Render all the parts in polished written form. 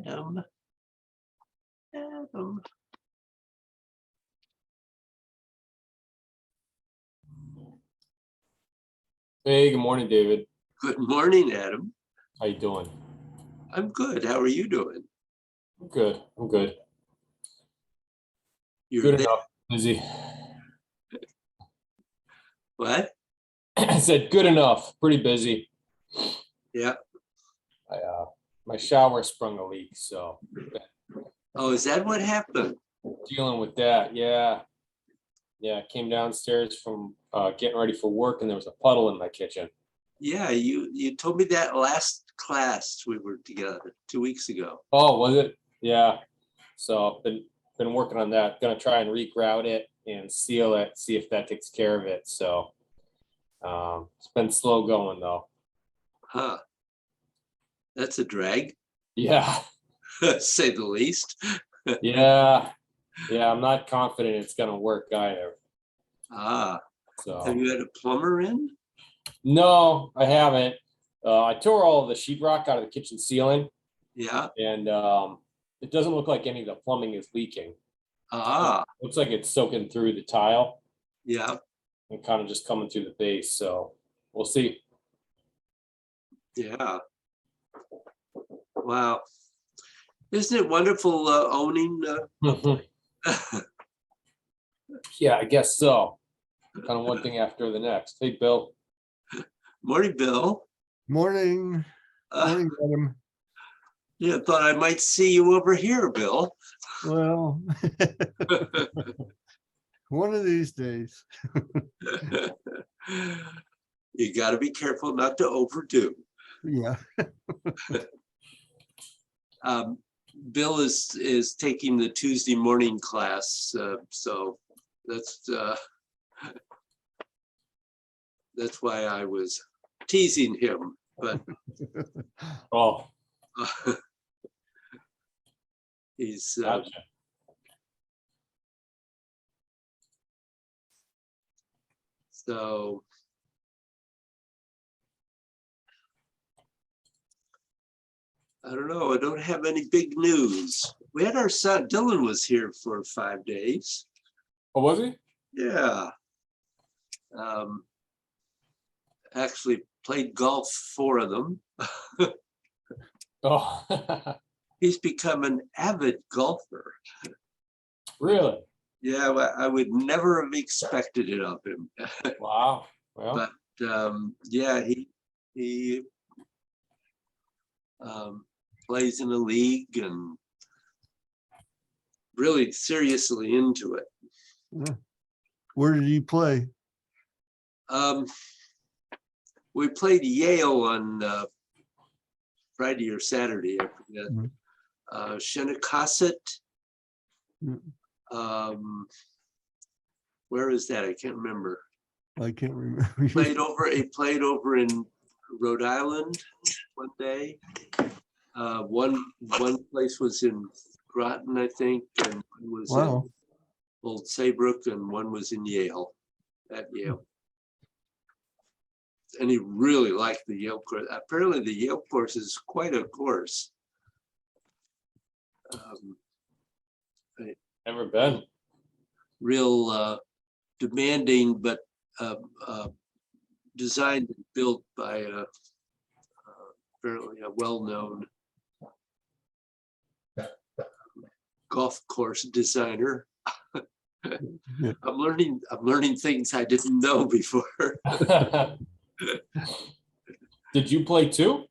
Adam. Adam. Hey, good morning, David. Good morning, Adam. How you doing? I'm good. How are you doing? I'm good. I'm good. You're Good there. enough. Busy. What? I said good enough. Pretty busy. Yeah. My shower sprung a leak, so Oh, is that what happened? dealing with that. Yeah. Came downstairs from getting ready for work, and there was a puddle in my kitchen. Yeah, you told me that last class we were together 2 weeks ago. Oh, was it? Yeah. So been working on that. Gonna try and regrout it and seal it. See if that takes care of it. So it's been slow going though. Huh. That's a drag, Yeah. say the least. Yeah. I'm not confident it's gonna work either. Ah, So have you had a plumber in? no, I haven't. I tore all of the sheetrock out of the kitchen ceiling, Yeah. and it doesn't look like any of the plumbing is leaking. Ah, Looks like it's soaking through the tile yeah. and kind of just coming through the base. So we'll see. Yeah. Wow. Isn't it wonderful owning? Yeah, I guess so. Kind of one thing after the next. Hey, Bill. Morning, Bill. Morning. Morning, Adam. Yeah, thought I might see you over here, Bill. Well, one of these days. You got to be careful not to overdo. Yeah. Bill is taking the Tuesday morning class, so that's why I was teasing him. But Oh, he's gotcha. so. I don't know. I don't have any big news. We had our son Dylan was here for 5 days. Oh, was he? Yeah. Actually played golf, 4 of them. Oh, He's become an avid golfer. really? Yeah, I would never have expected it of him. Wow. Well, But yeah, he plays in a league and really seriously into it. Yeah. Where did you play? We played Yale on Friday or Saturday, I forget. Mhm. Shinnecossett. Mm. Where is that? I can't remember. I can't remember. He played over in Rhode Island one day. One place was in Groton, I think, and one was Wow. in Old Saybrook, and one was in Yale, at Yale. And he really liked the Yale course. Apparently the Yale course is quite a course. never been. Real demanding, but designed and built by apparently a well-known golf course designer. Yeah. I'm learning things I didn't know before. Did you play too?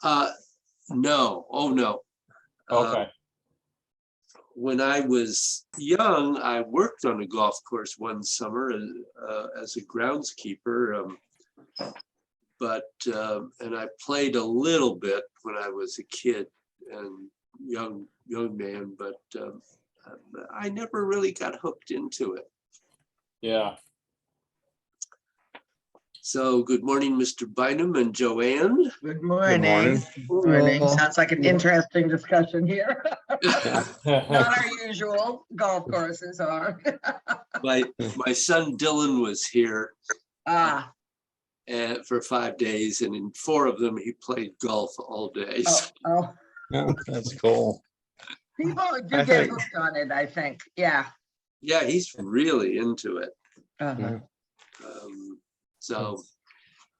No, oh no. Okay. when I was young, I worked on a golf course one summer as a groundskeeper. And I played a little bit when I was a kid and young man, but I never really got hooked into it. Yeah. So good morning, Mr. Bynum and Joanne. Good morning. morning. Morning. Hello. Sounds like an interesting discussion here. Yeah. Not our usual golf courses are. My son Dylan was here Ah, for 5 days, and in 4 of them, he played golf all day. oh, Yeah, that's cool. people do I get think- hooked on it, I think. Yeah. Yeah, he's really into it. Uh-huh. So,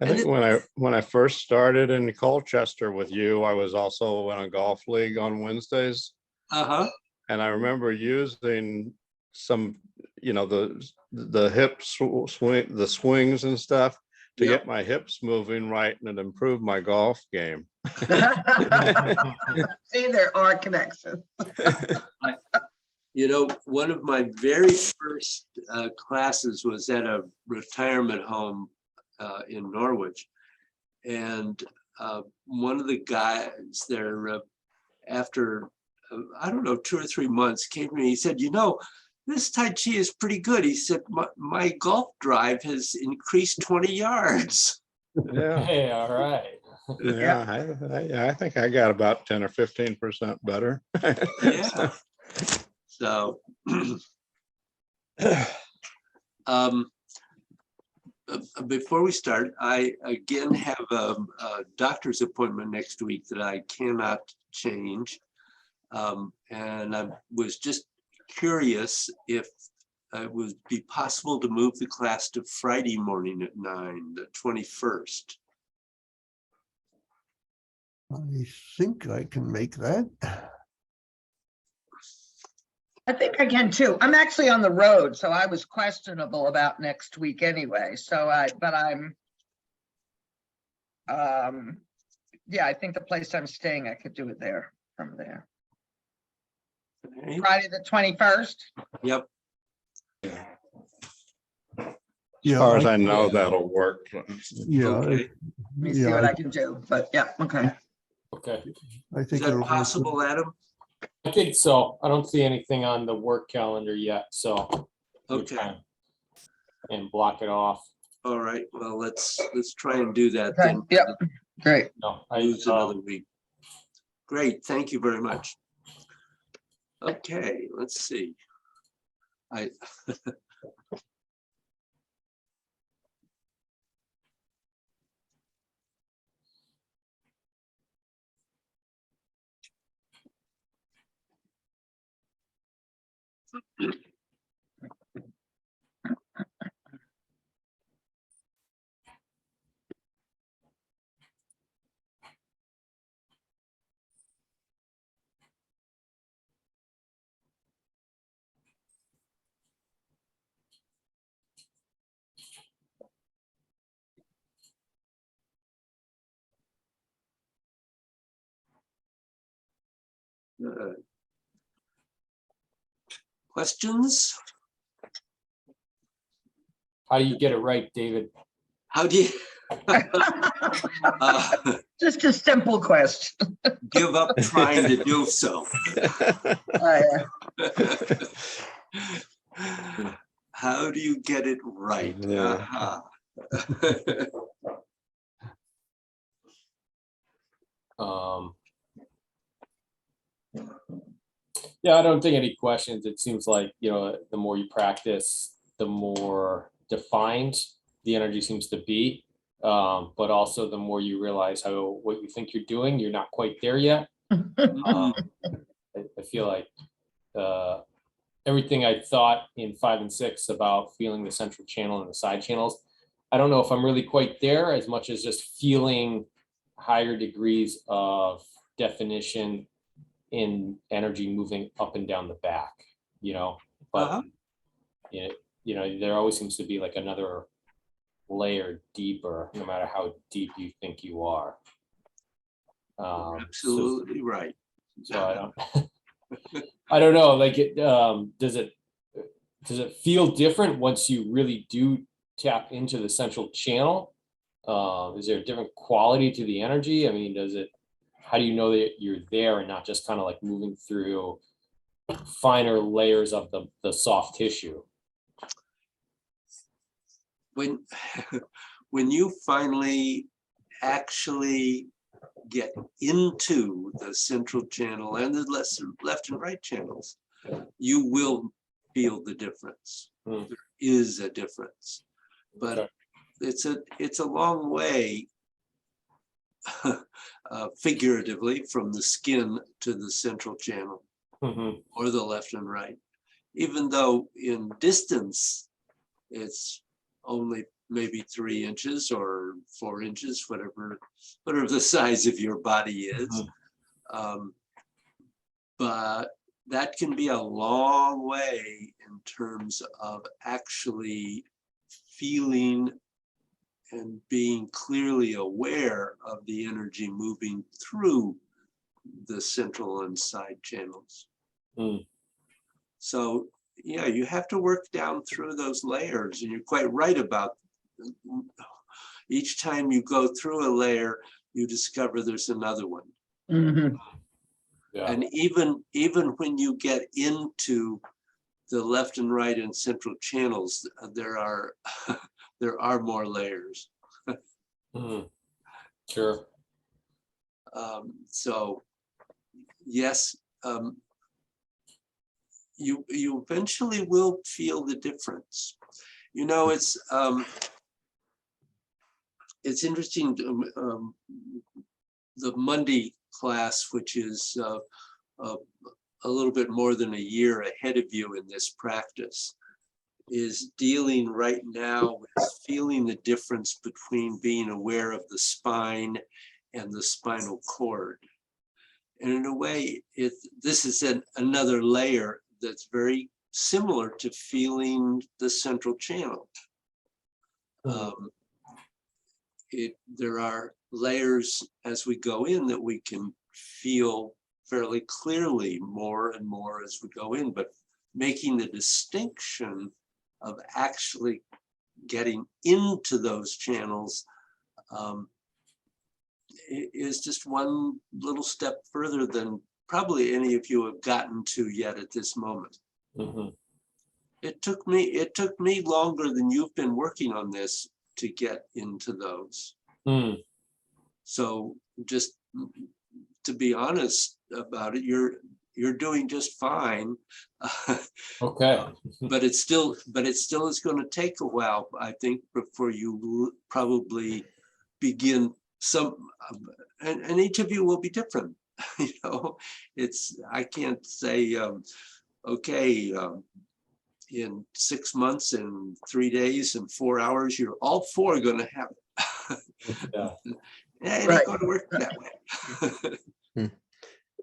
I And think when I first started in Colchester with you, I was also in a golf league on Wednesdays. And I remember using some, the hip swing, the swings and stuff to Yep. get my hips moving right, and it improved my golf game. See, there are connections. One of my very first classes was at a retirement home in Norwich. And one of the guys there, after, I don't know, 2 or 3 months, came to me. He said, this Tai Chi is pretty good. He said, my golf drive has increased 20 yards. Yeah, Hey, all right. yeah. I think I got about 10 or 15% better. Yeah. So, before we start, I again have a doctor's appointment next week that I cannot change. And I was just curious if it would be possible to move the class to Friday morning at 9, the 21st. I think I can make that. I think I can too. I'm actually on the road, so I was questionable about next week anyway. Yeah, I think the place I'm staying, I could do it there from there. Okay. Friday, the 21st. Yep. As far as Yeah, I know, that'll work. yeah, Okay. Let me see what I can do, but yeah, okay. Okay. I Is think that it'll work. possible, Adam? I think so. I don't see anything on the work calendar yet, so. we'll Okay. try and block it off. All right. Well, let's try and do that Okay, then. yep. Great. No, Lose another week. Great. Thank you very much. Okay, let's see. Questions? How do you get it right, David? How do you Just a simple question. give up trying to do so? Yeah. How do you get it right? Yeah. Yeah, I don't think any questions. It seems like, the more you practice, the more defined the energy seems to be. But also the more you realize what you think you're doing, you're not quite there yet. I feel like everything I thought in 5 and 6 about feeling the central channel and the side channels, I don't know if I'm really quite there as much as just feeling higher degrees of definition in energy moving up and down the back, but there always seems to be like another layer deeper, no matter how deep you think you are. Absolutely right. So I don't, I don't know, like does it feel different once you really do tap into the central channel? Is there a different quality to the energy? I mean, how do you know that you're there and not just kind of like moving through finer layers of the soft tissue? When, when you finally actually get into the central channel and the left and right channels, you will feel the difference. Hmm. There is a difference, but Okay. it's a long way figuratively from the skin to the central channel Mhm. or the left and right, even though in distance it's only maybe 3 inches or 4 inches, whatever the size of your body is. But that can be a long way in terms of actually feeling and being clearly aware of the energy moving through the central and side channels. Mm. So yeah, you have to work down through those layers, and you're quite right about each time you go through a layer, you discover there's another one. Mhm. Yeah. And even when you get into the left and right and central channels, there are more layers. Mhm. Sure. So yes, you eventually will feel the difference. You know, it's interesting. The Monday class, which is a little bit more than a year ahead of you in this practice, is dealing right now with feeling the difference between being aware of the spine and the spinal cord. And in a way, this is another layer that's very similar to feeling the central channel. There are layers as we go in that we can feel fairly clearly more and more as we go in, but making the distinction of actually getting into those channels is just one little step further than probably any of you have gotten to yet at this moment. Mhm. It took me longer than you've been working on this to get into those. Mm. So just to be honest about it, you're doing just fine. Okay. But it still is going to take a while, I think, before you probably begin some, and each of you will be different. You know, I can't say, okay, in 6 months and 3 days and 4 hours, you're all 4 going to have it. Yeah. It Right. ain't going to work that way.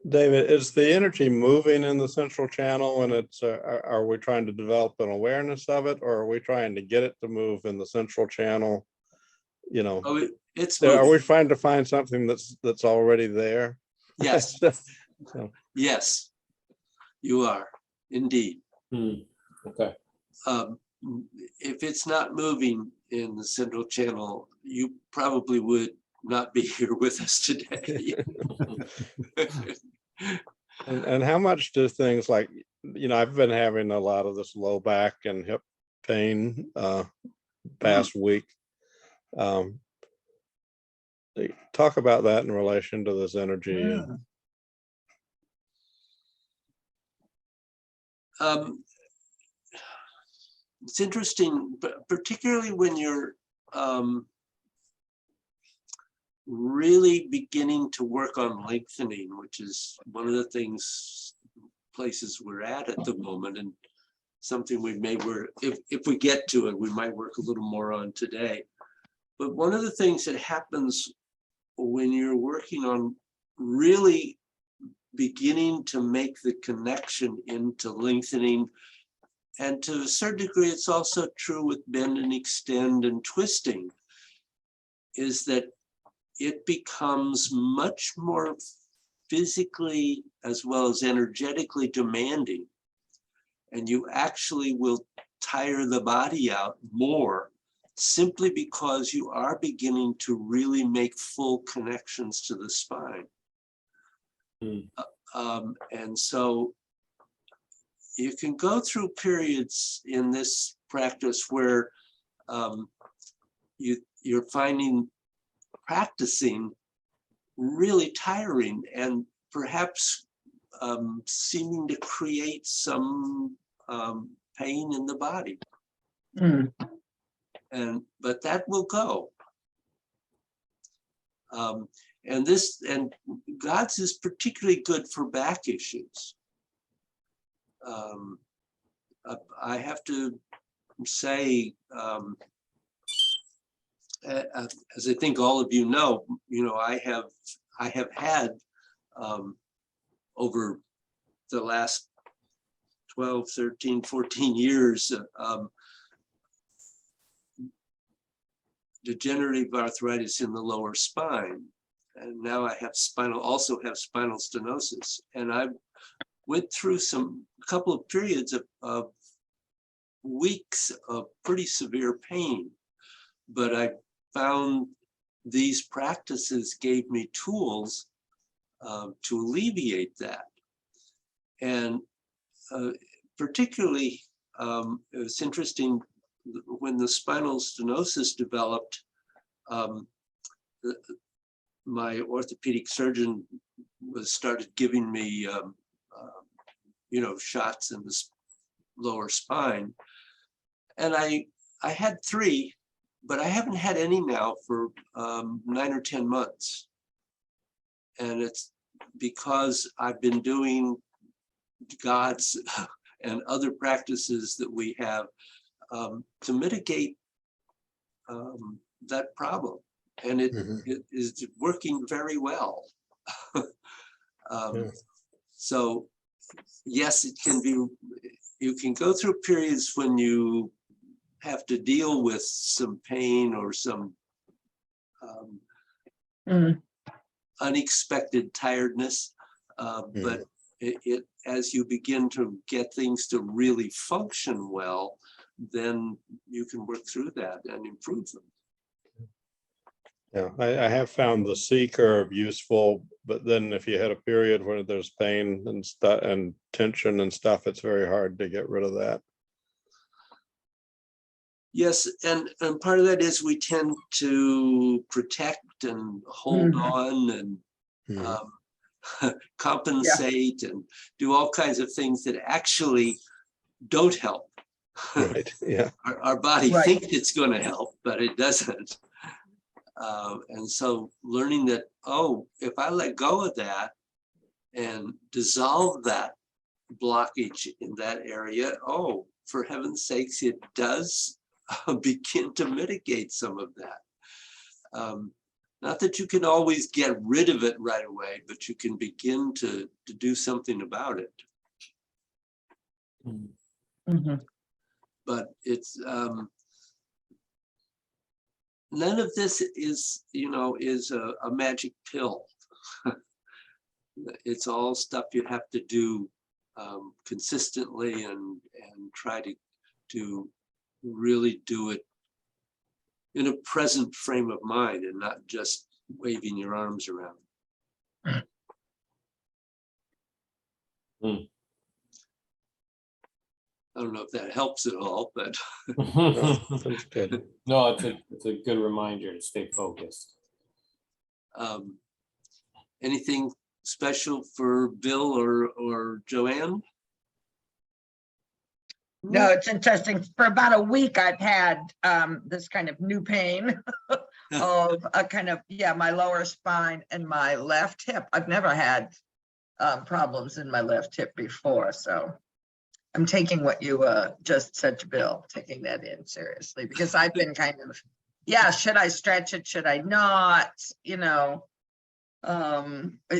David, is the energy moving in the central channel, and it's are we trying to develop an awareness of it, or are we trying to get it to move in the central channel? You know, Oh, it's are we moving. trying to find something that's already there? Yes. So, Yes, you are indeed. Mm. Okay. If it's not moving in the central channel, you probably would not be here with us today. and how much do things like, I've been having a lot of this low back and hip pain past week. Talk about that in relation to this energy. It's interesting, but particularly when you're really beginning to work on lengthening, which is one of the places we're at the moment, and something we may work, if we get to it, we might work a little more on today. But one of the things that happens when you're working on really beginning to make the connection into lengthening, and to a certain degree, it's also true with bend and extend and twisting, is that it becomes much more physically as well as energetically demanding. And you actually will tire the body out more simply because you are beginning to really make full connections to the spine. And so you can go through periods in this practice where you're finding practicing really tiring and perhaps seeming to create some pain in the body. But that will go. And God's is particularly good for back issues. I have to say, as I think all of you know, I have had over the last 12, 13, 14 years, degenerative arthritis in the lower spine. And now I have also have spinal stenosis. And I went through a couple of periods of weeks of pretty severe pain. But I found these practices gave me tools to alleviate that. And particularly, it was interesting when the spinal stenosis developed, my orthopedic surgeon started giving me, shots in the lower spine. And I had 3, but I haven't had any now for 9 or 10 months. And it's because I've been doing God's and other practices that we have to mitigate that problem. And it is working very well. So yes, it can be, you can go through periods when you have to deal with some pain or some unexpected tiredness, but as you begin to get things to really function well, then you can work through that and improve them. Yeah, I have found the C curve useful, but then if you had a period where there's pain and stuff and tension and stuff, it's very hard to get rid of that. Yes, and part of that is we tend to protect and hold on and compensate and do all kinds of things that actually don't help. Right. Yeah. Our body thinks it's going to help, but it doesn't. And so learning that, if I let go of that and dissolve that blockage in that area, for heaven's sakes, it does begin to mitigate some of that. Not that you can always get rid of it right away, but you can begin to do something about it. But it's none of this is, is a magic pill. It's all stuff you have to do consistently and try to really do it in a present frame of mind and not just waving your arms around. I don't know if that helps at all, but That's good. No, it's a good reminder to stay focused. Anything special for Bill or Joanne? No, it's interesting. For about a week, I've had this kind of new pain of a kind of, my lower spine and my left hip. I've never had problems in my left hip before. So I'm taking what you just said to Bill, taking that in seriously, because I've been kind of, should I stretch it? Should I not? It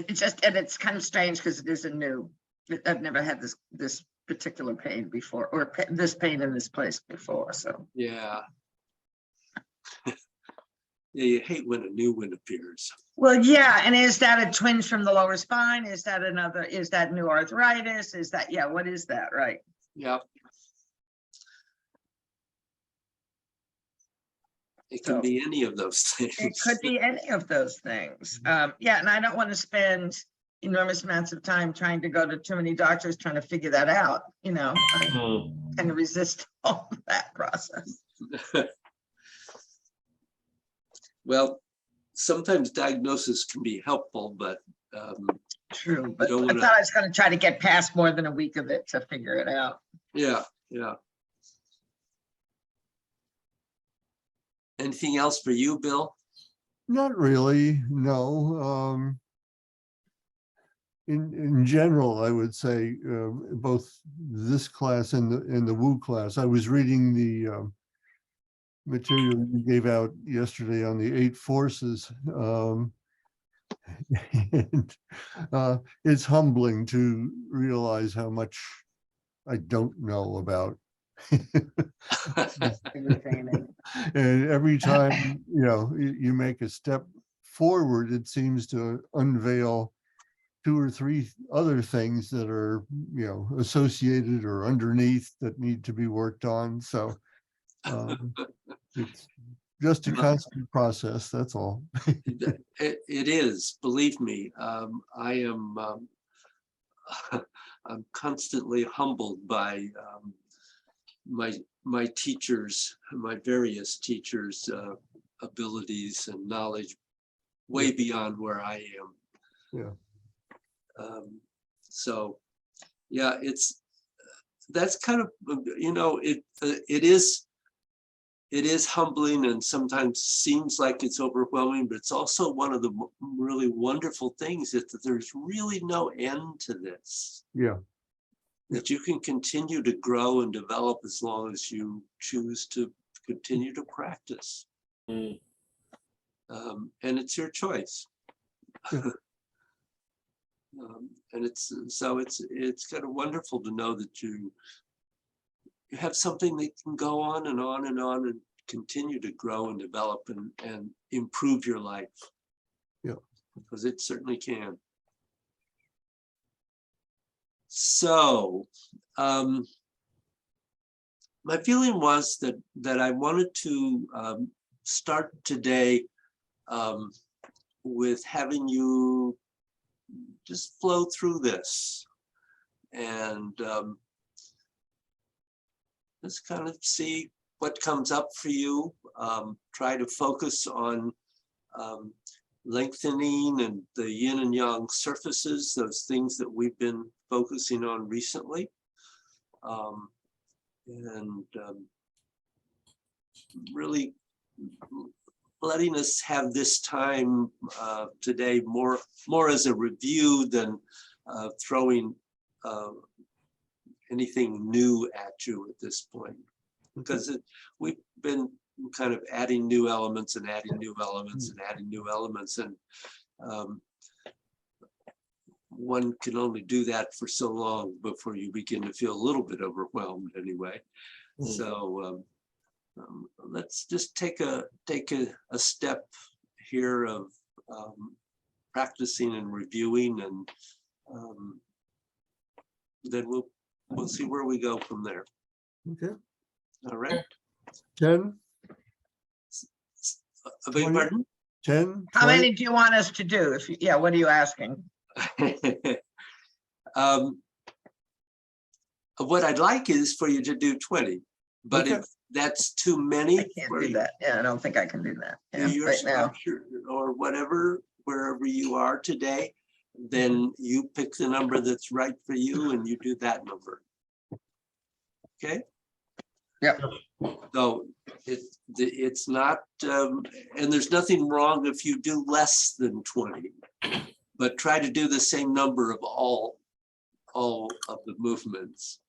just, and it's kind of strange because it is a new, I've never had this particular pain before, or this pain in this place before. So Yeah, you hate when a new one appears. Well, yeah, and is that a twinge from the lower spine? Is that is that new arthritis? Is that, yeah, what is that, right? Yeah. It can So- be any of those things. It could be any of those things. Yeah, and I don't want to spend enormous amounts of time trying to go to too many doctors trying to figure that out, you know, I Hmm. kind of resist all of that process. Well, sometimes diagnosis can be helpful, but True, but don't I wanna- thought I was going to try to get past more than a week of it to figure it out. yeah. Anything else for you, Bill? Not really, no. In general, I would say both this class and the Wu class. I was reading the material you gave out yesterday on the 8 forces. And it's humbling to realize how much I don't know about. And every time, you make a step forward, it seems to unveil 2 or 3 other things that are, associated or underneath that need to be worked on. So it's just a constant process, that's all. It is, believe me. I am I'm constantly humbled by my teachers, my various teachers' abilities and knowledge way beyond where I am. Yeah. So, yeah, that's kind of, it is humbling and sometimes seems like it's overwhelming, but it's also one of the really wonderful things that there's really no end to this. Yeah. That you can continue to grow and develop as long as you choose to continue to practice. Mm. And it's your choice. Yeah. And it's kind of wonderful to know that you have something that can go on and on and on and continue to grow and develop and improve your life. Yeah. Because it certainly can. So my feeling was that I wanted to start today with having you just flow through this and just kind of see what comes up for you. Try to focus on lengthening and the yin and yang surfaces, those things that we've been focusing on recently. Really letting us have this time today more as a review than throwing anything new at you at this point, because we've been kind of adding new elements and adding new elements and adding new elements, and one can only do that for so long before you begin to feel a little bit overwhelmed anyway. So let's just take a step here of practicing and reviewing, and then we'll see where we go from there. Okay. All right. 10, I beg your pardon? 10. How 20? many do you want us to do? Yeah, what are you asking? What I'd like is for you to do 20, but Okay. if that's too many I can't for do that. Yeah, I don't think I can do that. Yeah, your right now. structure or whatever, wherever you are today, then you pick the number that's right for you and you do that number. Okay? Yep. So it's not, and there's nothing wrong if you do less than 20, but try to do the same number of all of the movements.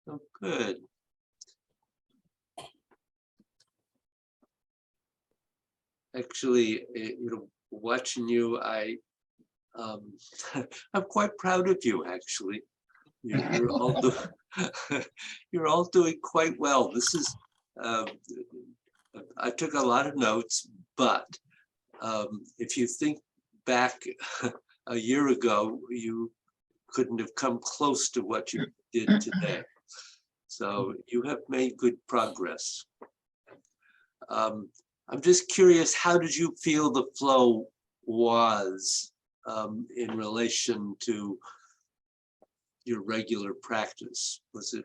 Oh, good. Actually, watching you, I'm quite proud of you, actually. You're all you're all doing quite well. This is, I took a lot of notes, but if you think back a year ago, you couldn't have come close to what you did today. So you have made good progress. I'm just curious, how did you feel the flow was in relation to your regular practice? Was it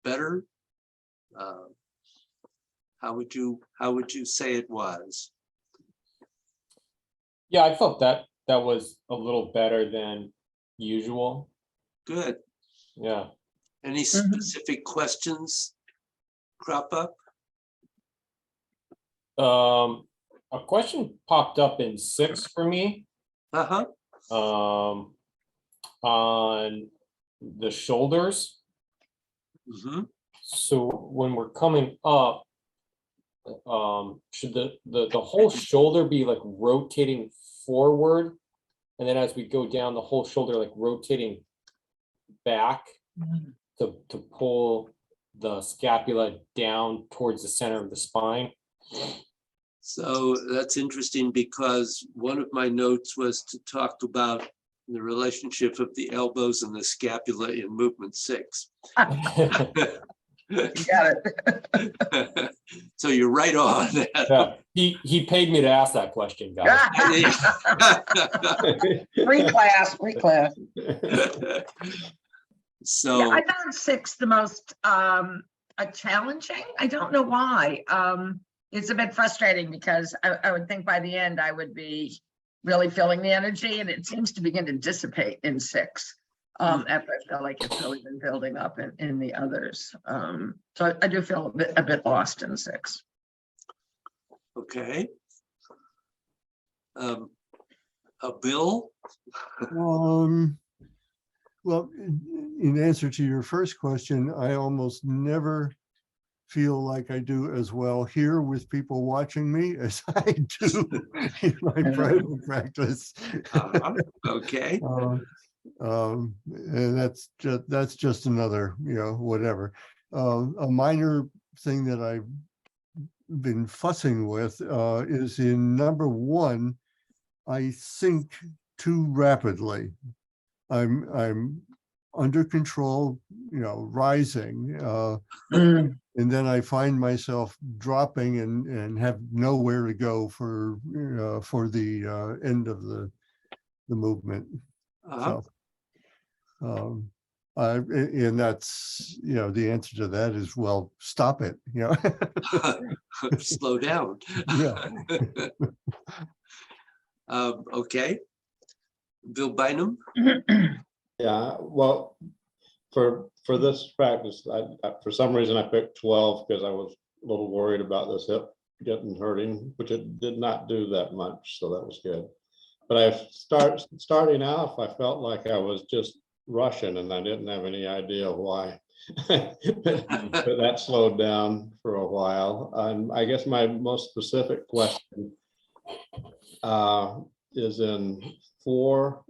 better? How would you say it was? Yeah, I felt that was a little better than usual. Good. Yeah. Any specific questions crop up? A question popped up in 6 for me. On the shoulders. So when we're coming up, should the whole shoulder be like rotating forward, and then as we go down, the whole shoulder like rotating back to pull the scapula down towards the center of the spine? So that's interesting, because one of my notes was to talk about the relationship of the elbows and the scapula in movement 6. You got it. So you're right on that. Yeah, he paid me to ask that question, guys. Free class. So Yeah, I found 6 the most challenging. I don't know why. It's a bit frustrating because I would think by the end I would be really feeling the energy, and it seems to begin to dissipate in 6. After I feel like it's really been building up in the others. So I do feel a bit lost in 6. okay. Bill? Well, in answer to your first question, I almost never feel like I do as well here with people watching me as I do in my private practice. Okay. And that's just another, whatever. A minor thing that I've been fussing with is in number 1, I think too rapidly. I'm under control, rising, and then I find myself dropping and have nowhere to go for the end of the movement. So, and that's, the answer to that is, well, stop it, Slow down. Yeah. Okay. Bill Bynum? Yeah, well, for this practice, I for some reason I picked 12 because I was a little worried about this hip hurting, which it did not do that much, so that was good. But starting off, I felt like I was just rushing, and I didn't have any idea why. But that slowed down for a while. I guess my most specific question is in 4,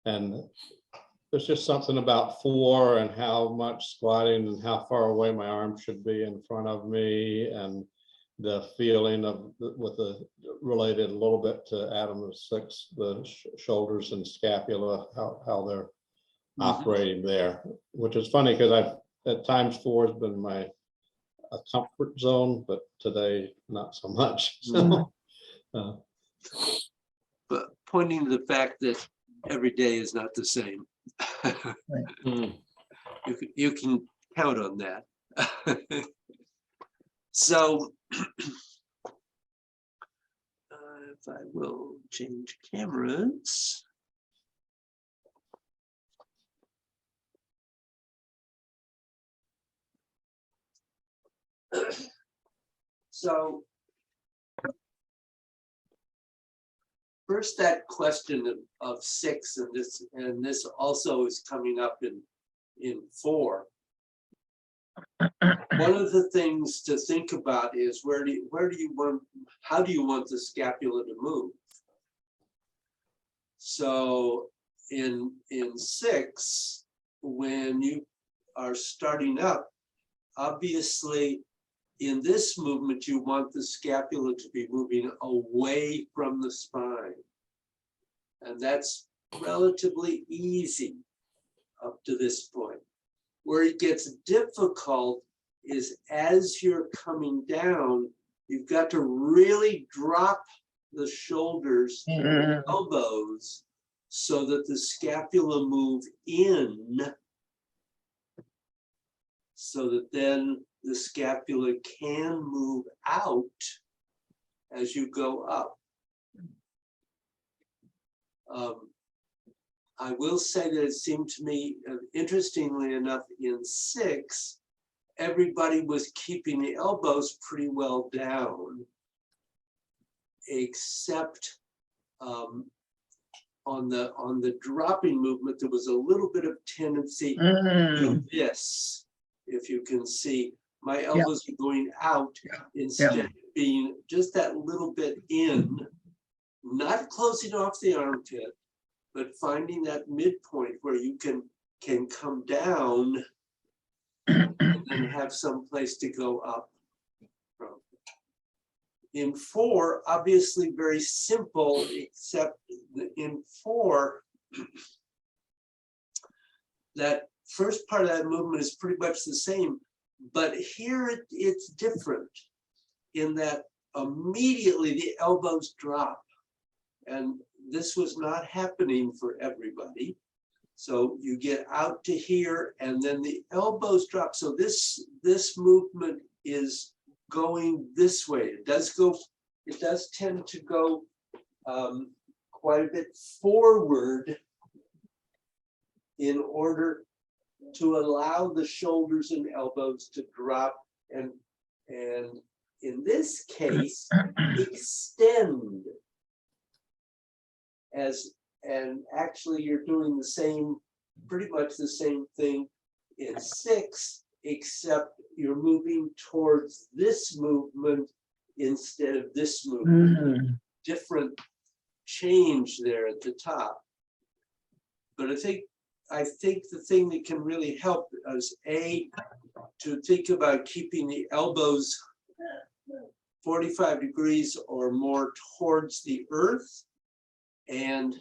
and there's just something about 4 and how much squatting and how far away my arm should be in front of me, and the feeling of with the related a little bit to Adam 6, the shoulders and scapula, how they're operating there, which is funny because I've at times 4 has been my comfort zone, but today not so much. So, but pointing to the fact that every day is not the same. You can count on that. So if I will change cameras. So first, that question of 6, and this also is coming up in in 4. One of the things to think about is how do you want the scapula to move? So in 6, when you are starting up, obviously in this movement, you want the scapula to be moving away from the spine. And that's relatively easy up to this point. Where it gets difficult is as you're coming down, you've got to really drop the shoulders and elbows so that the scapula move in, so that then the scapula can move out as you go up. I will say that it seemed to me, interestingly enough, in 6, everybody was keeping the elbows pretty well down, except on the dropping movement, there was a little bit of tendency to this. If you can see, my elbows are going out instead of being just that little bit in, not closing off the armpit, but finding that midpoint where you can come down and have some place to go up from. In 4, obviously very simple, except in 4, that first part of that movement is pretty much the same, but here it's different in that immediately the elbows drop. And this was not happening for everybody. So you get out to here and then the elbows drop. So this movement is going this way. It does tend to go quite a bit forward in order to allow the shoulders and elbows to drop and in this case extend. And actually you're doing the same, pretty much the same thing in 6, except you're moving towards this movement instead of this movement. Different change there at the top. But I think the thing that can really help is to think about keeping the elbows 45 degrees or more towards the earth, and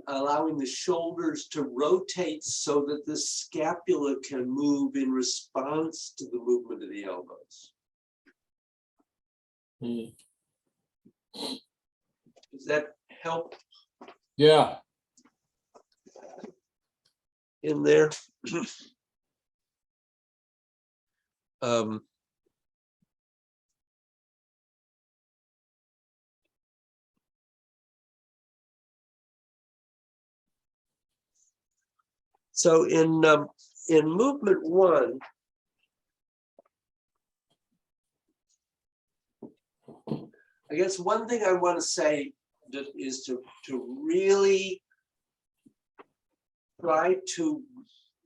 allowing the shoulders to rotate so that the scapula can move in response to the movement of the elbows. Does that help? Yeah. In there? So in movement 1, I guess one thing I want to say is to really try to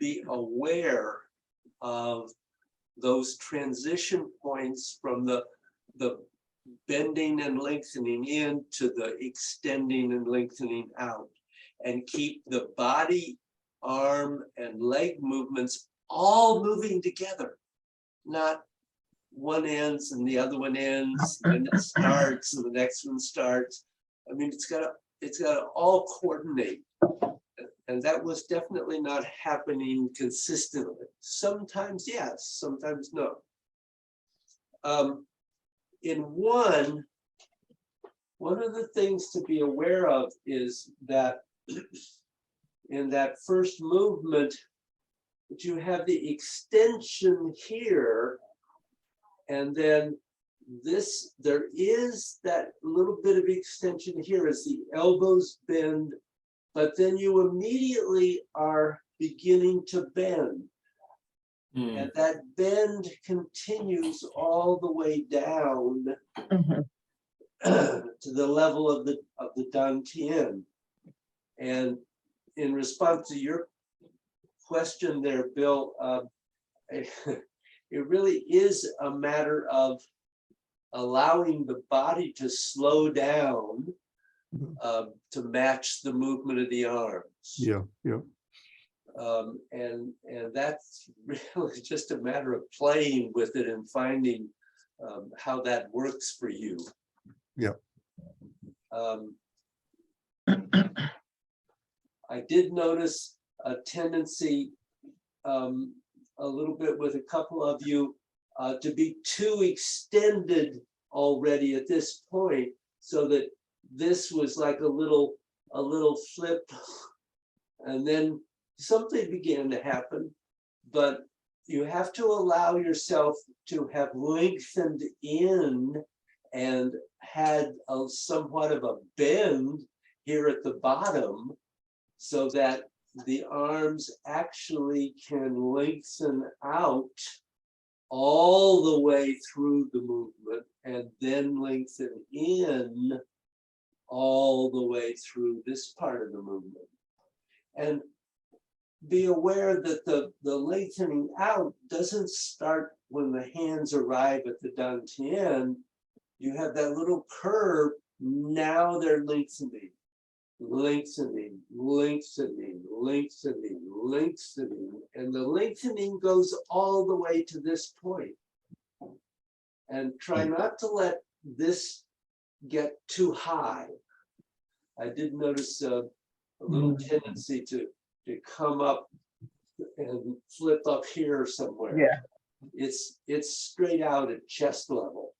be aware of those transition points from the bending and lengthening in to the extending and lengthening out, and keep the body, arm, and leg movements all moving together, not one ends and the other one ends, and it starts and the next one starts. I mean, it's got to all coordinate, and that was definitely not happening consistently. Sometimes yes, sometimes no. In 1, one of the things to be aware of is that in that first movement, that you have the extension here, and then there is that little bit of extension here as the elbows bend, but then you immediately are beginning to bend. And that bend continues all the way down to the level of the dantian. And in response to your question there, Bill, it really is a matter of allowing the body to slow down to match the movement of the arms. Yeah, yeah. And that's really just a matter of playing with it and finding how that works for you. Yeah. I did notice a tendency a little bit with a couple of you to be too extended already at this point, so that this was like a little flip, and then something began to happen, but you have to allow yourself to have lengthened in and had a somewhat of a bend here at the bottom, so that the arms actually can lengthen out all the way through the movement and then lengthen in all the way through this part of the movement. And be aware that the lengthening out doesn't start when the hands arrive at the dantian. You have that little curve. Now they're lengthening, lengthening, lengthening, lengthening, lengthening. And the lengthening goes all the way to this point. And try not to let this get too high. I did notice a little tendency to come up and flip up here somewhere. Yeah. It's straight out at chest level.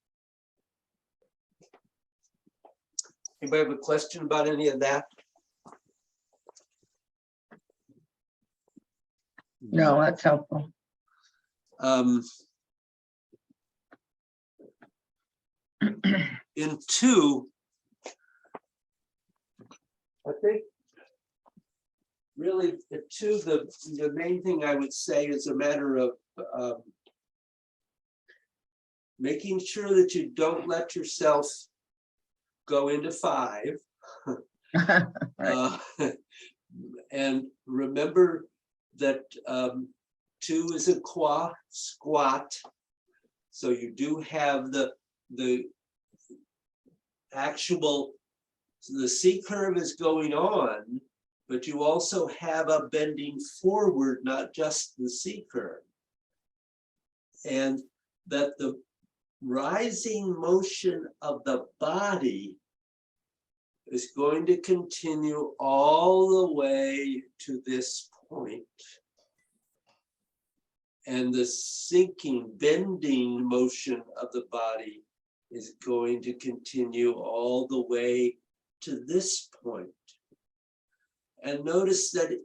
Anybody have a question about any of that? No, that's helpful. In 2, I think really in 2, the main thing I would say is a matter of making sure that you don't let yourself go into 5. Right. And remember that 2 is a squat. So you do have the actual, the C curve is going on, but you also have a bending forward, not just the C curve. And that the rising motion of the body is going to continue all the way to this point. And the sinking, bending motion of the body is going to continue all the way to this point. And notice that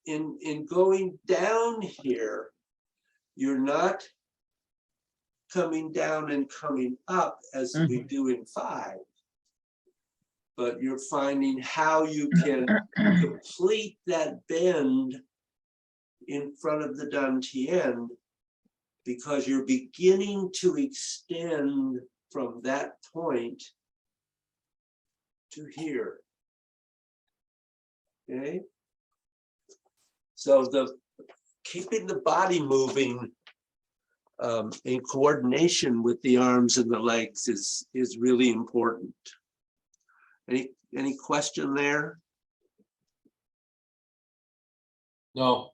in going down here, you're not coming down and coming up as we do in 5, but you're finding how you can complete that bend in front of the dantian, because you're beginning to extend from that point to here. Okay, so keeping the body moving in coordination with the arms and the legs is really important. Any question there? No.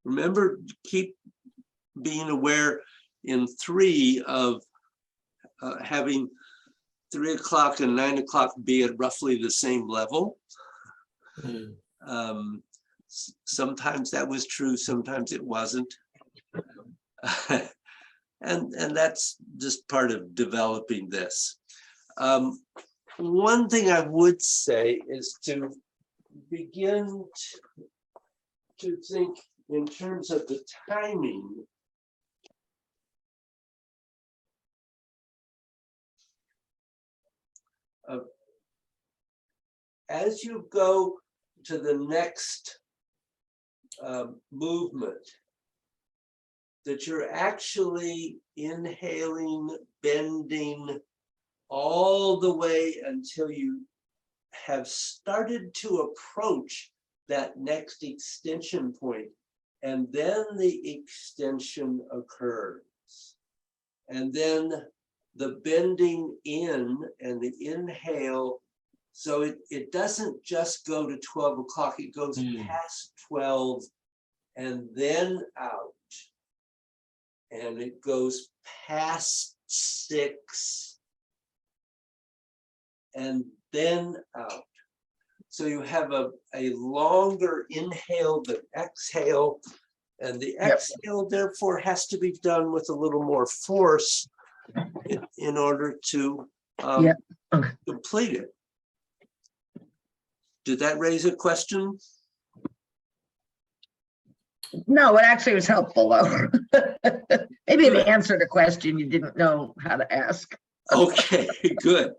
Remember, keep being aware in 3 of having 3 o'clock and 9 o'clock be at roughly the same level. Sometimes that was true, sometimes it wasn't. And that's just part of developing this. One thing I would say is to begin to think in terms of the timing. As you go to the next movement, that you're actually inhaling, bending, all the way until you have started to approach that next extension point, and then the extension occurs. And then the bending in and the inhale, so it doesn't just go to 12 o'clock, it goes past 12 and then out. And it goes past 6 and then out. So you have a longer inhale than exhale, and the exhale therefore has to be done with a little more force in order to complete it. Did that raise a question? No, it actually was helpful though. Maybe it answered a question you didn't know how to ask. Okay, good.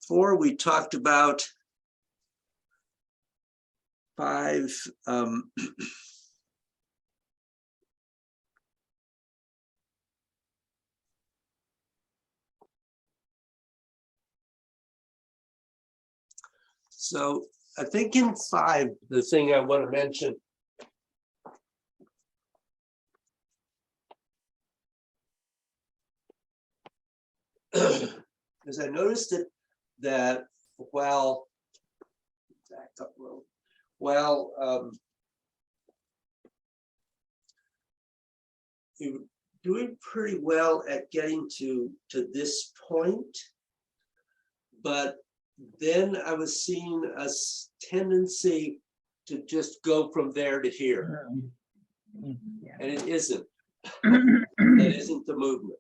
4, we talked about. 5, so I think in 5, the thing I want to mention is I noticed that while back up a little, while you're doing pretty well at getting to this point, but then I was seeing a tendency to just go from there to here, and it isn't. That isn't the movement.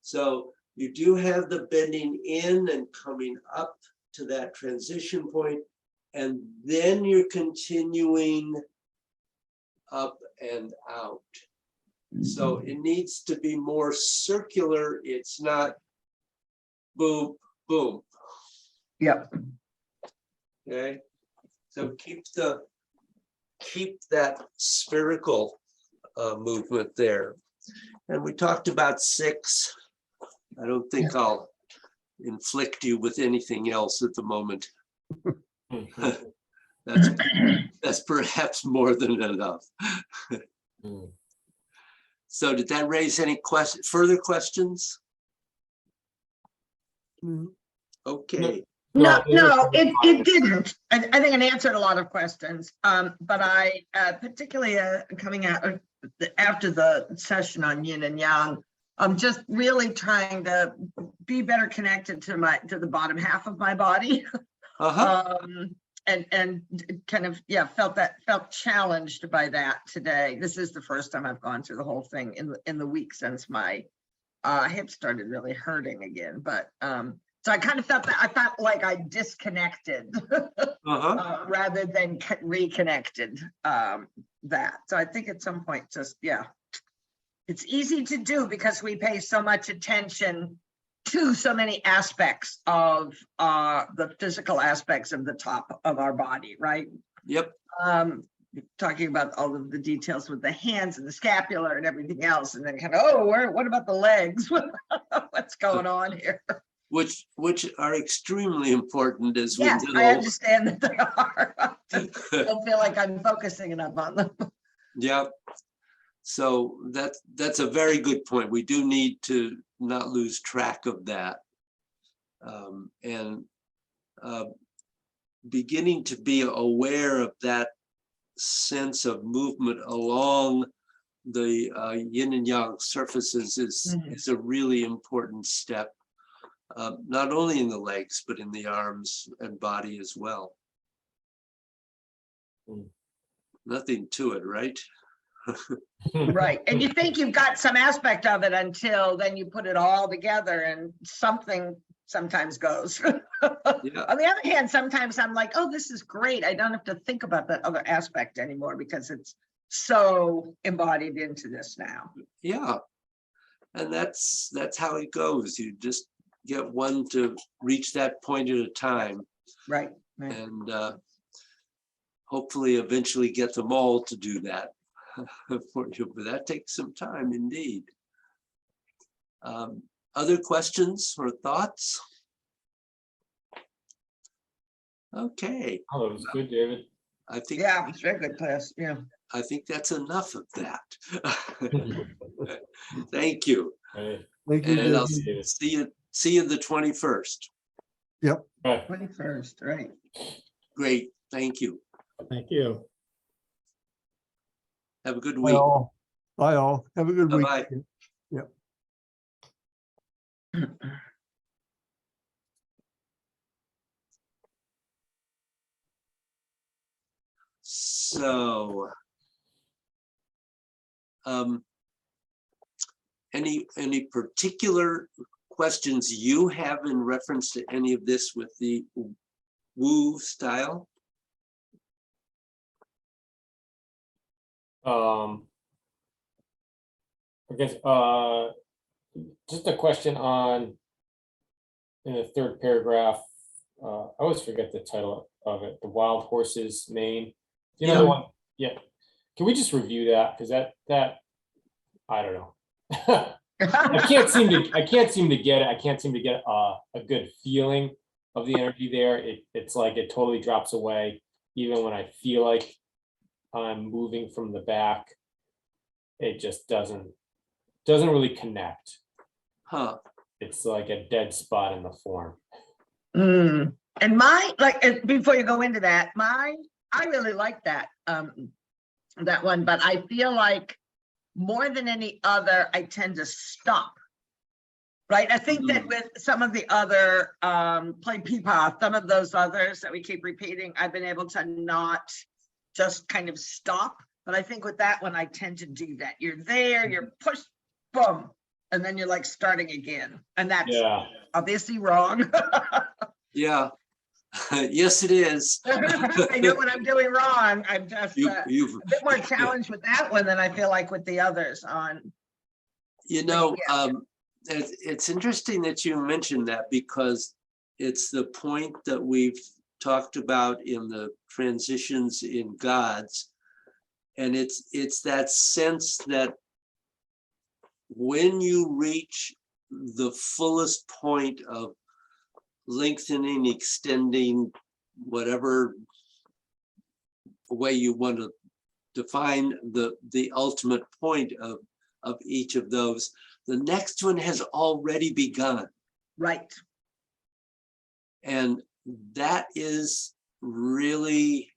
So you do have the bending in and coming up to that transition point, and then you're continuing up and out. So it needs to be more circular. It's not boom, boom. Yep. Okay. So keep that spherical movement there. And we talked about 6. I don't think I'll inflict you with anything else at the moment. That's perhaps more than enough. So did that raise any further questions? Okay. No, it didn't. I think it answered a lot of questions. But I particularly coming out after the session on yin and yang, I'm just really trying to be better connected to the bottom half of my body. And kind of felt challenged by that today. This is the first time I've gone through the whole thing in the week since my hip started really hurting again. But so I kind of felt like I disconnected rather than reconnected that. So I think at some point, just it's easy to do because we pay so much attention to so many aspects of the physical aspects of the top of our body, right? Yep. Talking about all of the details with the hands and the scapular and everything else, and then kind of, what about the legs? What's going on here? Which are extremely important as we yes, know. I understand that they are. I don't feel like I'm focusing enough on them. Yeah. So that's a very good point. We do need to not lose track of that. And beginning to be aware of that sense of movement along the yin and yang surfaces is a really important step, not only in the legs, but in the arms and body as well. Nothing to it, right? Right. And you think you've got some aspect of it until then you put it all together and something sometimes goes. Yeah. On the other hand, sometimes I'm like, oh, this is great. I don't have to think about that other aspect anymore because it's so embodied into this now. Yeah. And that's how it goes. You just get one to reach that point at a time. Right. And hopefully eventually get them all to do that for you, but that takes some time indeed. Other questions or thoughts? Okay, Oh, that was good, David. I think, Yeah, it's a very good class, yeah. I think that's enough of that. Thank you. Hey, Thank you, And I'll David. see you the 21st. Yep. bye. 21st, right. Great, thank you. Thank you. Have a good Bye week. all. Bye all. Have a good week. Bye-bye. Yep. So, any particular questions you have in reference to any of this with the woo style? I guess, just a question on, in the third paragraph, I always forget the title of it, the Wild Horses Maine. You know, the Yeah. one, yeah. Can we just review that? Because that, I don't know. I can't seem to get it. I can't seem to get a good feeling of the energy there. It's like it totally drops away, even when I feel like I'm moving from the back. It just doesn't really connect. Huh, It's like a dead spot in the form. Mm. And before you go into that, I really like that, that one, but I feel like more than any other, I tend to stop. Right, I think that with some of the other, play Peepaw, some of those others that we keep repeating, I've been able to not just kind of stop. But I think with that one, I tend to do that. You're there, you're pushed, boom, and then you're like starting again. And that's Yeah. obviously wrong. yeah. Yes, it is. I know what I'm doing wrong. I'm just You've, a bit more challenged with that one than I feel like with the others on. you know, Yeah. it's interesting that you mentioned that, because it's the point that we've talked about in the transitions in gods. And it's that sense that when you reach the fullest point of lengthening, extending, whatever way you want to define the ultimate point of each of those, the next one has already begun. Right. And that is really,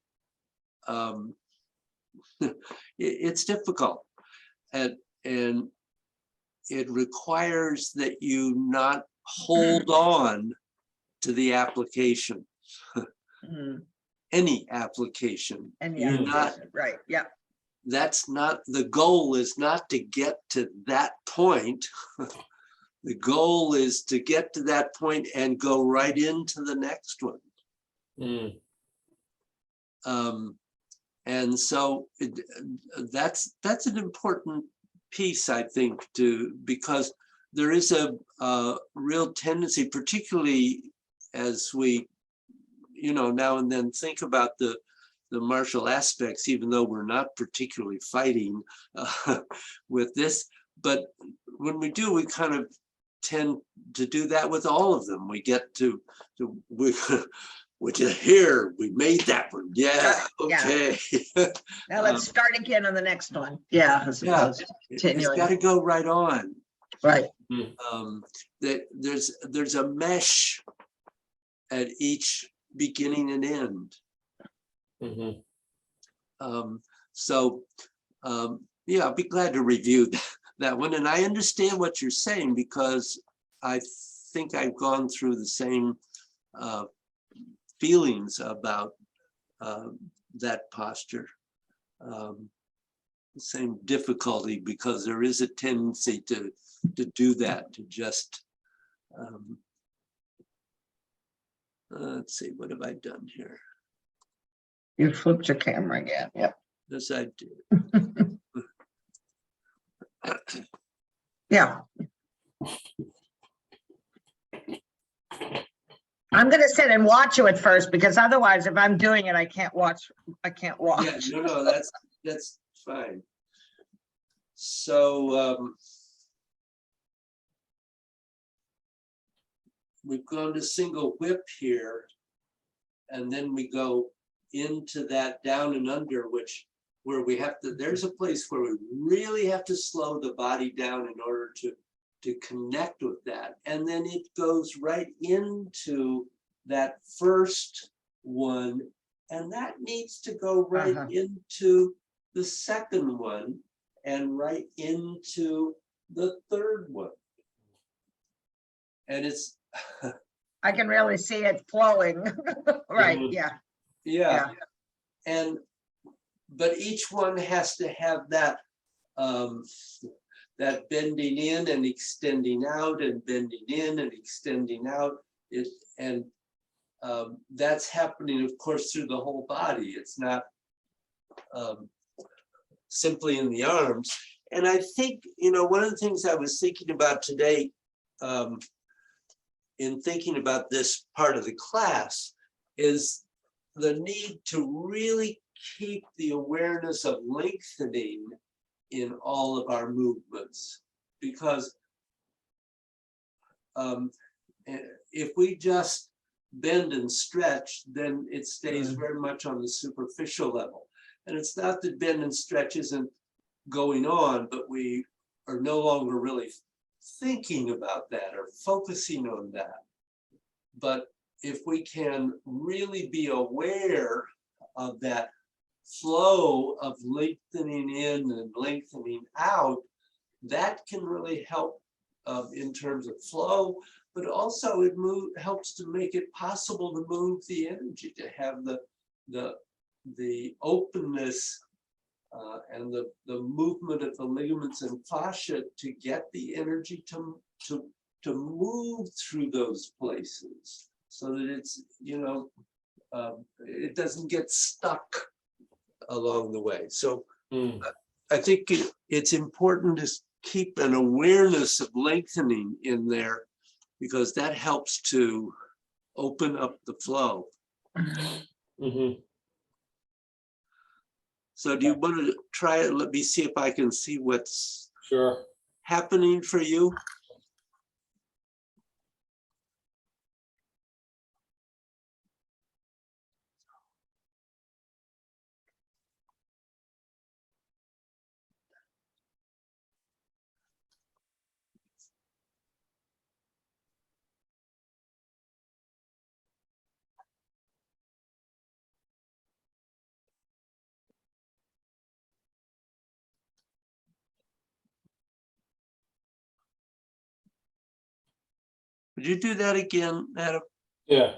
it's difficult. And it requires that you not hold on to the application, Mhm. any application. And You're yeah, not, right, yeah. that's not, the goal is not to get to that point. The goal is to get to that point and go right into the next one. Mm. And so that's an important piece, I think, because there is a real tendency, particularly as we, now and then think about the martial aspects, even though we're not particularly fighting with this. But when we do, we kind of tend to do that with all of them. We get to which is here, we made that one. Yeah, okay. Now let's start again on the next one. Yeah, I suppose. It's Continuing. got to go right on. Right. There's a mesh at each beginning and end. Mhm. Yeah, I'll be glad to review that one. And I understand what you're saying, because I think I've gone through the same feelings about that posture. The same difficulty, because there is a tendency to do that, to just, let's see, what have I done here? You flipped your camera again. Yep. Yes, I did. Yeah. I'm gonna sit and watch you at first, because otherwise, if I'm doing it, I can't watch. Yeah, no, that's fine. So we've gone to single whip here. And then we go into that down and under, where we have to, there's a place where we really have to slow the body down in order to connect with that. And then it goes right into that first one. And that needs to go right into the second one and right into the third one. And it's I can really see it flowing. Right, yeah. yeah. But each one has to have that that bending in and extending out and bending in and extending out. That's happening, of course, through the whole body. It's not simply in the arms. And I think, one of the things I was thinking about today, in thinking about this part of the class, is the need to really keep the awareness of lengthening in all of our movements. Because if we just bend and stretch, then it stays very much on the superficial level. And it's not that bend and stretch isn't going on, but we are no longer really thinking about that or focusing on that. But if we can really be aware of that flow of lengthening in and lengthening out, that can really help in terms of flow, but also it helps to make it possible to move the energy, to have the openness and the movement of the ligaments and fascia to get the energy to move through those places, so that it's, it doesn't get stuck along the way. So I think it's important to keep an awareness of lengthening in there, because that helps to open up the flow. So do you want to try it? Let me see if I can see what's happening for you. Would you do that again, Adam? Yeah.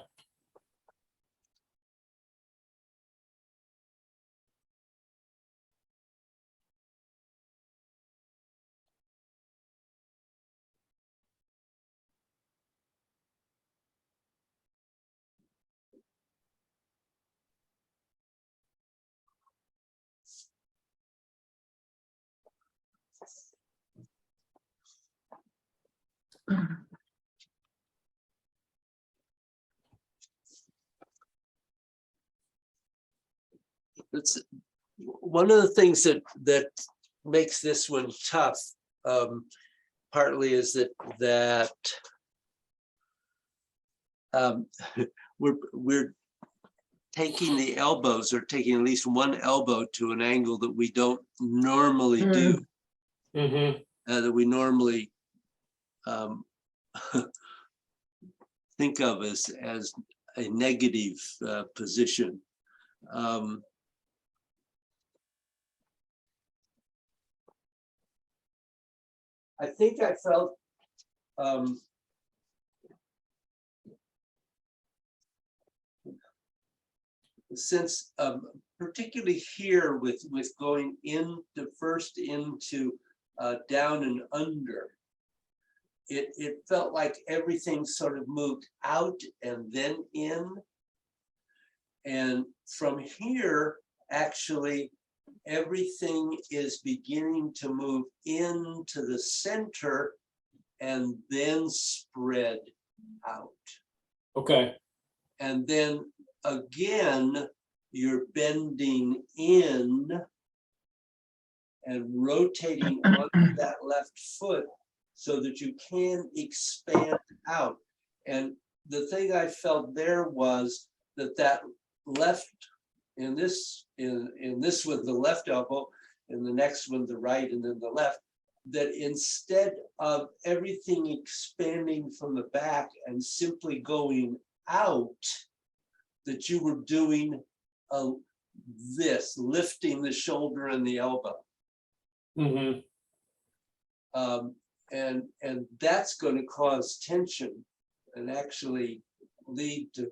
It's one of the things that makes this one tough, partly is that we're taking the elbows, or taking at least one elbow to an angle that we don't normally do, that we normally think of as a negative position. I think I felt since particularly here with going first into down and under, it felt like everything sort of moved out and then in. And from here, actually, everything is beginning to move into the center and then spread out. Okay. And then again, you're bending in and rotating onto that left foot so that you can expand out. And the thing I felt there was that left, in this with the left elbow, and the next one the right, and then the left, that instead of everything expanding from the back and simply going out, that you were doing this, lifting the shoulder and the elbow. Mm-hmm. And that's going to cause tension and actually lead to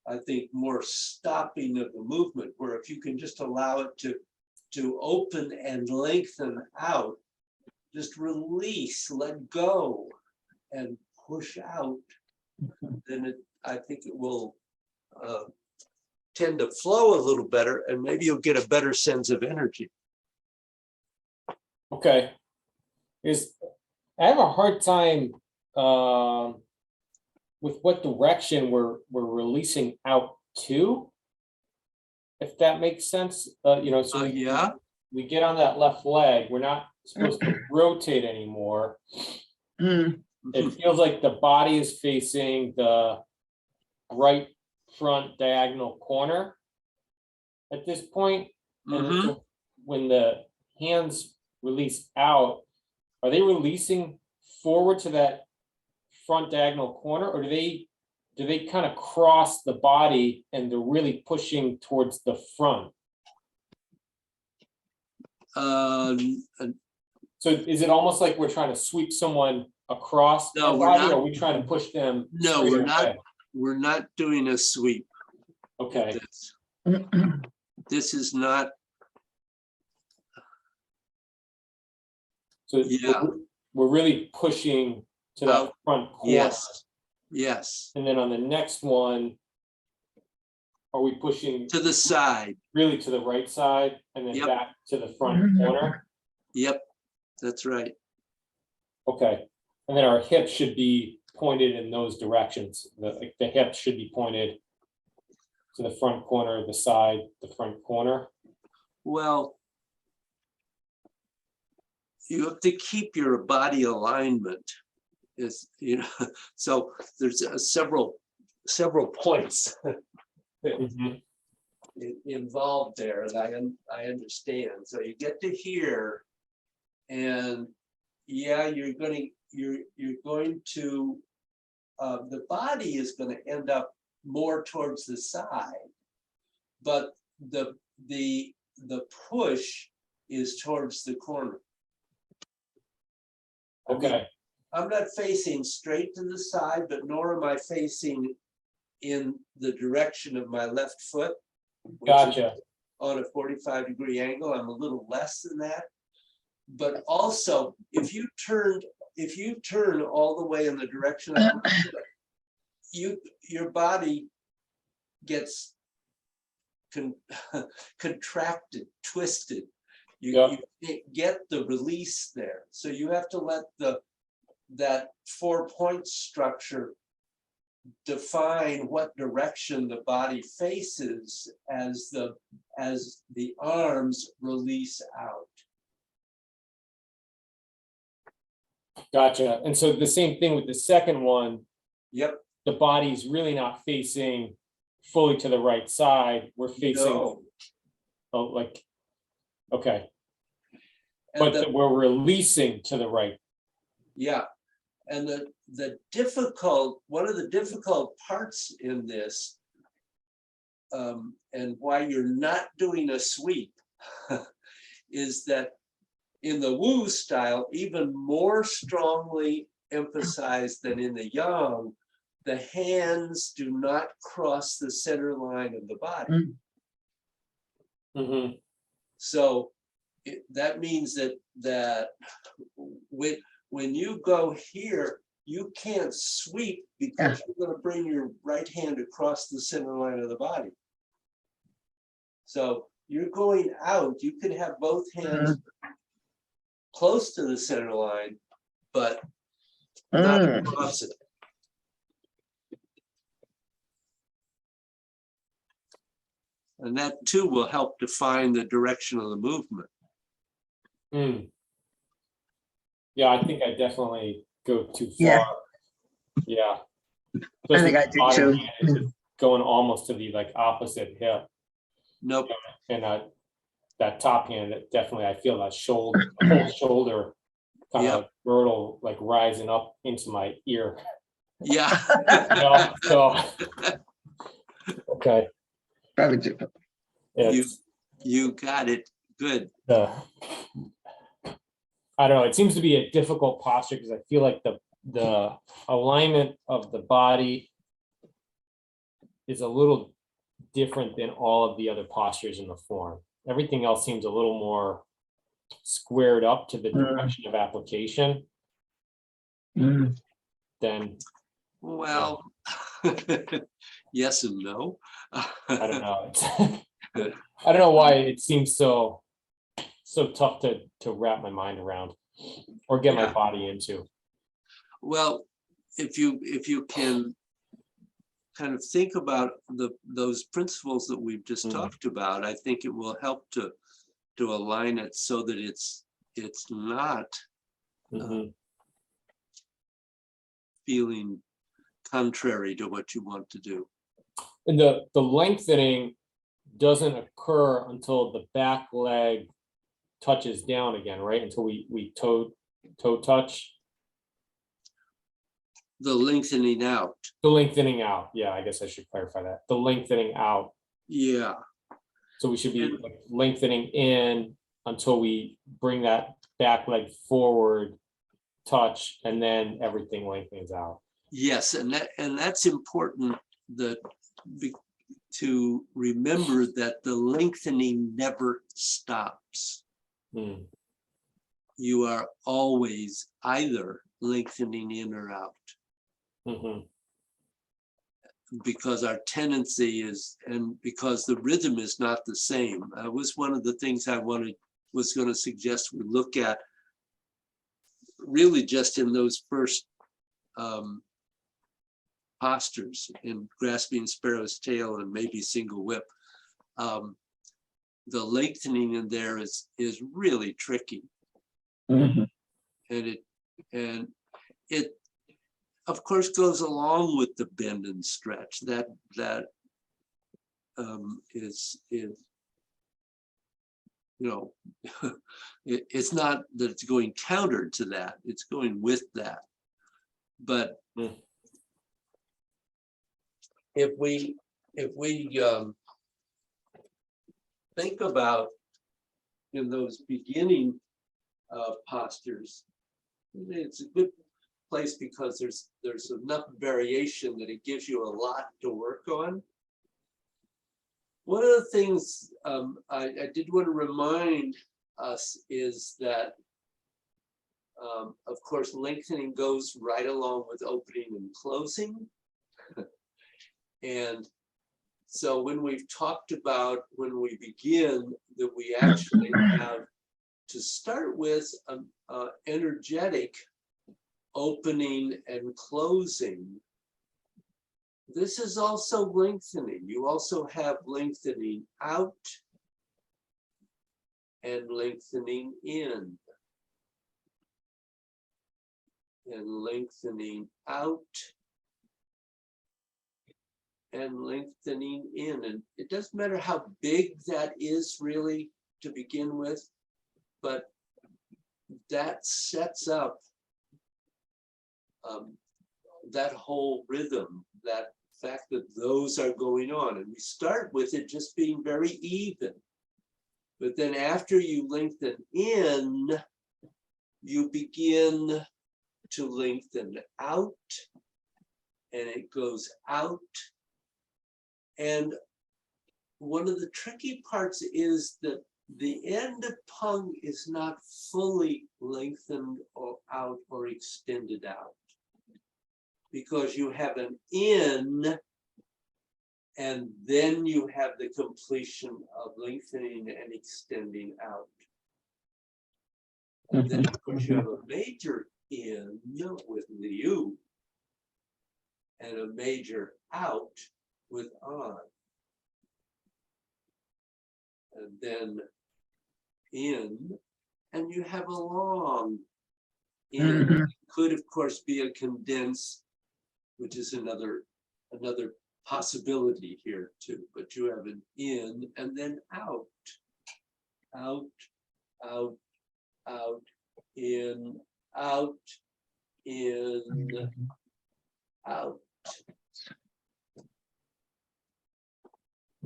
I think more stopping of the movement, where if you can just allow it to open and lengthen out, just release, let go, and push out, then I think it will tend to flow a little better, and maybe you'll get a better sense of energy. Okay. I have a hard time with what direction we're releasing out to, if that makes sense. So Yeah. we get on that left leg, we're not supposed to rotate anymore. It feels like the body is facing the right front diagonal corner at this point. And so when the hands release out, are they releasing forward to that front diagonal corner, or do they kind of cross the body and they're really pushing towards the front? So is it almost like we're trying to sweep someone across the body, or are we trying to push them? No, we're not. We're not doing a sweep. Okay. This is not. So yeah, we're really pushing to that front corner. Yes. Yes. And then on the next one, are we pushing to the side? Really to the right side, and then back to the front corner? Yep, that's right. Okay. And then our hips should be pointed in those directions. The hips should be pointed to the front corner, the side, the front corner. Well, you have to keep your body alignment. So there's several points involved there that I understand. So you get to here, and yeah, you're going to the body is going to end up more towards the side, but the push is towards the corner. Okay. I'm not facing straight to the side, but nor am I facing in the direction of my left foot. Gotcha. On a 45-degree angle, I'm a little less than that. But also, if you turn all the way in the direction of your body gets contracted, twisted. You get the release there. So you have to let that 4-point structure define what direction the body faces as the arms release out. Gotcha. And so the same thing with the second one. Yep. The body's really not facing fully to the right side. We're facing okay. And but we're releasing to the right. Yeah. And one of the difficult parts in this, and why you're not doing a sweep, is that in the Wu style, even more strongly emphasized than in the Yang, the hands do not cross the center line of the body. So that means that when you go here, you can't sweep because you're going to bring your right hand across the center line of the body. So you're going out. You can have both hands close to the center line, but not across it. And that too will help define the direction of the movement. Yeah, I think I definitely go too far. Yeah. I think I do Bottom too. hand is going almost to the like opposite hip, Nope. and that top hand, that definitely, I feel that shoulder, whole shoulder kind of Yep. girdle like rising up into my ear. Yeah. Yeah, so okay. Probably do. It's You got it. Good. I don't know, it seems to be a difficult posture because I feel like the alignment of the body is a little different than all of the other postures in the form. Everything else seems a little more squared up to the direction of application Mm. than, Well, yes and no. I don't know. I don't know why it seems so tough to wrap my mind around or get my Yeah. body into. Well, if you can kind of think about those principles that we've just talked about, I think it will help to align it so that it's not Mhm. feeling contrary to what you want to do. And the lengthening doesn't occur until the back leg touches down again, right? Until we toe touch. The lengthening out. The lengthening out. Yeah, I guess I should clarify that. The lengthening out. Yeah. So we should be like lengthening in until we bring that back leg forward, touch, and then everything lengthens out. Yes, and that's important to remember that the lengthening never stops. Mm. You are always either lengthening in or out. Mm-hmm. Because our tendency is, and because the rhythm is not the same. Was one of the things I was going to suggest we look at, really just in those first postures, in grasping sparrow's tail and maybe single whip. The lengthening in there is really tricky. Mhm. And it of course goes along with the bend and stretch. That is you know, it's not that it's going counter to that, it's going with that. But if we think about in those beginning postures, it's a good place because there's enough variation that it gives you a lot to work on. One of the things I did want to remind us is that, of course, lengthening goes right along with opening and closing. And so when we've talked about when we begin that we actually have to start with an energetic opening and closing. This is also lengthening. You also have lengthening out and lengthening in. And lengthening out and lengthening in. And it doesn't matter how big that is really to begin with, but that sets up that whole rhythm, that fact that those are going on. And we start with it just being very even. But then after you lengthen in, you begin to lengthen out, and it goes out. And one of the tricky parts is that the end of tongue is not fully lengthened or out or extended out, because you have an in and then you have the completion of lengthening and extending out. And then of course you have a major in with liu and a major out with on. And then in, and you have a long in. Could of course be a condensed, which is another another possibility here too, but you have an in and then out, out, out, out, in, out, in, out.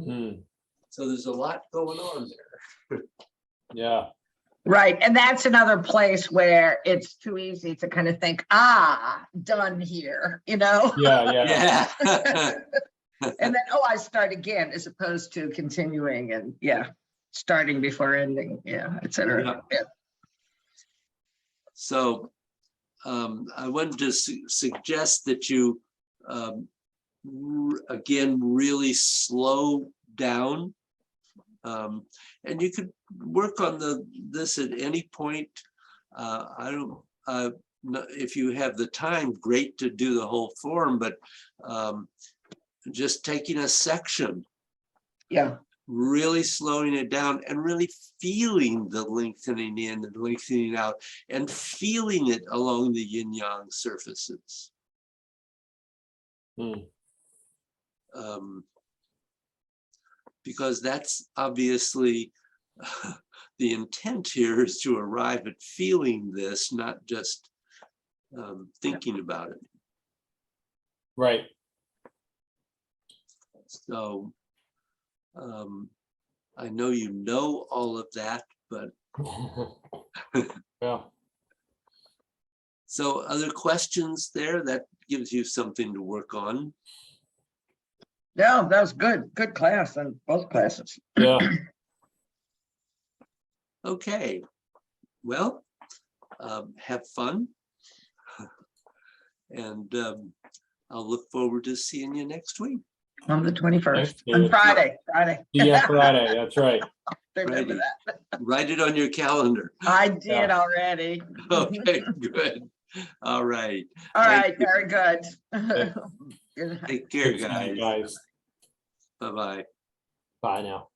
Hmm, So there's a lot going on there. yeah, Right, and that's another place where it's too easy to kind of think, done here, you know? yeah. Yeah. And then, I start again, as opposed to continuing and, starting before ending, et cetera. Yeah. So I wanted to suggest that you, again, really slow down. And you could work on this at any point. I don't, if you have the time, great to do the whole form, but just taking a section, Yeah, really slowing it down and really feeling the lengthening in and lengthening out and feeling it along the yin yang surfaces. Hmm. Because that's obviously the intent here is to arrive at feeling this, not just thinking about it. Right. So I know you know all of that, but Yeah. so other questions there? That gives you something to work on. that was good class on both classes. Yeah. Okay, well, have fun. And I'll look forward to seeing you next week. On the 21st, Thanks, on David. Friday. Yeah, Friday, that's right. Remember Friday. that. Write it on your calendar. I did Yeah. already. Okay, good. All right. All Thank right, you. very good. Okay. Good night. Take care, Good to see you guys. guys. Bye-bye. Bye now.